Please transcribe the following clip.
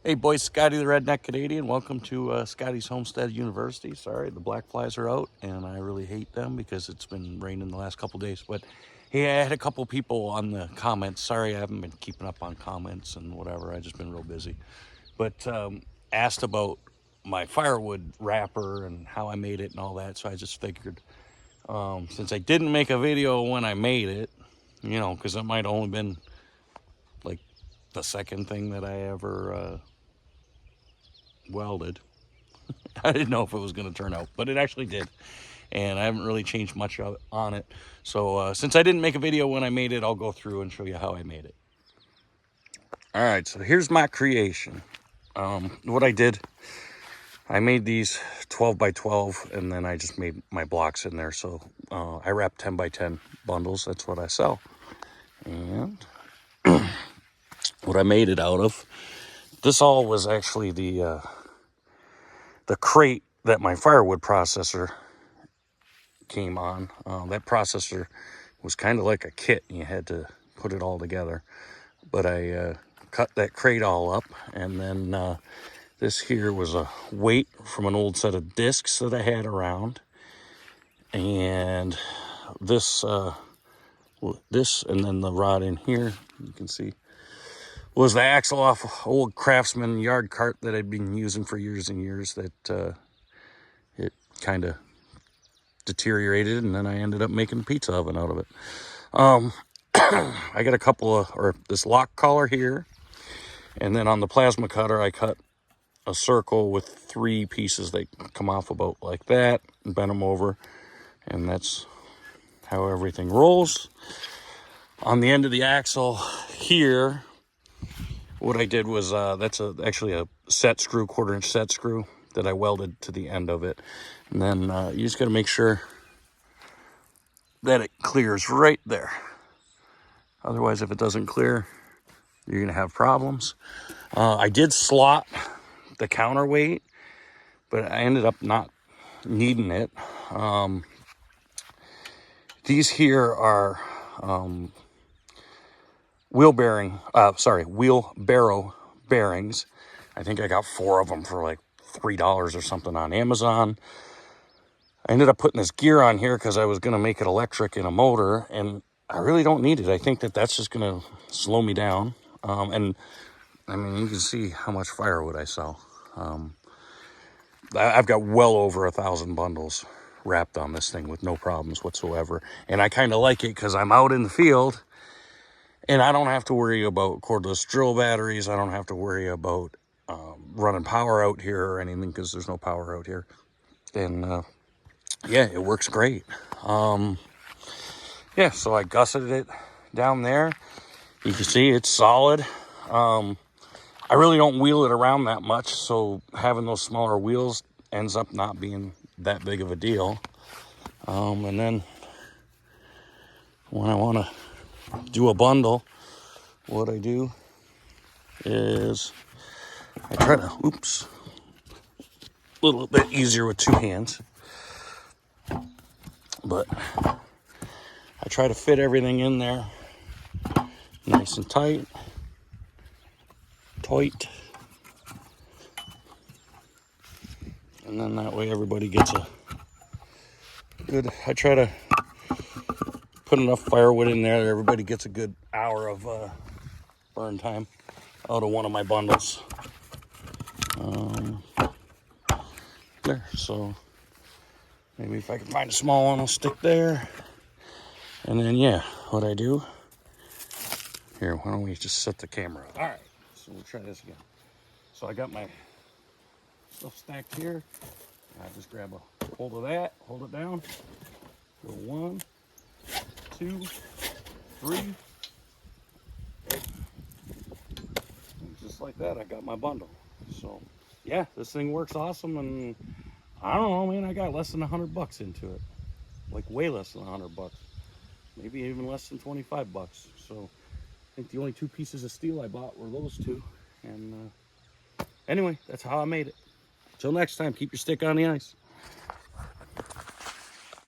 Hey boys, Scotty the Redneck Canadian. Welcome to Scotty's Homestead University. Sorry, the black flies are out and I really hate them because it's been raining the last couple days. But hey, I had a couple people on the comments. Sorry, I haven't been keeping up on comments and whatever. I've just been real busy. But asked about my firewood wrapper and how I made it and all that. So I just figured since I didn't make a video when I made it, you know, because it might only been like the second thing that I ever welded. I didn't know if it was going to turn out, but it actually did. And I haven't really changed much on it. So since I didn't make a video when I made it, I'll go through and show you how I made it. All right, so here's my creation. What I did, I made these 12 by 12 and then I just made my blocks in there. So I wrapped 10 by 10 bundles. That's what I sell. And what I made it out of, this all was actually the crate that my firewood processor came on. That processor was kind of like a kit. You had to put it all together. But I cut that crate all up. And then this here was a weight from an old set of discs that I had around. And this and then the rod in here, you can see, was the axle off an old Craftsman yard cart that I'd been using for years and years that it kind of deteriorated, and then I ended up making a pizza oven out of it. I got a couple of, or this lock collar here, and then on the plasma cutter I cut a circle with 3 pieces that come off about like that and bend them over, and that's how everything rolls. On the end of the axle here, what I did was that's actually a set screw, 1/4-inch set screw that I welded to the end of it. And then you just got to make sure that it clears right there. Otherwise, if it doesn't clear, you're going to have problems. I did slot the counterweight, but I ended up not needing it. These here are wheelbarrow bearings. I think I got 4 of them for like $3 or something on Amazon. I ended up putting this gear on here because I was going to make it electric in a motor, and I really don't need it. I think that that's just going to slow me down. And I mean, you can see how much firewood I sell. I've got well over 1,000 bundles wrapped on this thing with no problems whatsoever. And I kind of like it because I'm out in the field and I don't have to worry about cordless drill batteries. I don't have to worry about running power out here or anything because there's no power out here. And yeah, it works great. Yeah, so I gusseted it down there. You can see it's solid. I really don't wheel it around that much, so having those smaller wheels ends up not being that big of a deal. And then when I want to do a bundle, what I do is I try to, a little bit easier with 2 hands, but I try to fit everything in there nice and tight. And then that way everybody gets a good, I try to put enough firewood in there that everybody gets a good hour of burn time out of one of my bundles. There, so maybe if I can find a small one, I'll stick there. And then, yeah, what I do, here, why don't we just set the camera up? All right, so we'll try this again. So I got my stuff stacked here. I just grab a hold of that, hold it down. Go 1, 2, 3. And just like that, I got my bundle. So yeah, this thing works awesome, and I don't know, man, I got less than $100 into it. Like way less than $100. Maybe even less than 25 bucks. So I think the only 2 pieces of steel I bought were those 2. And anyway, that's how I made it. Till next time, keep your stick on the ice.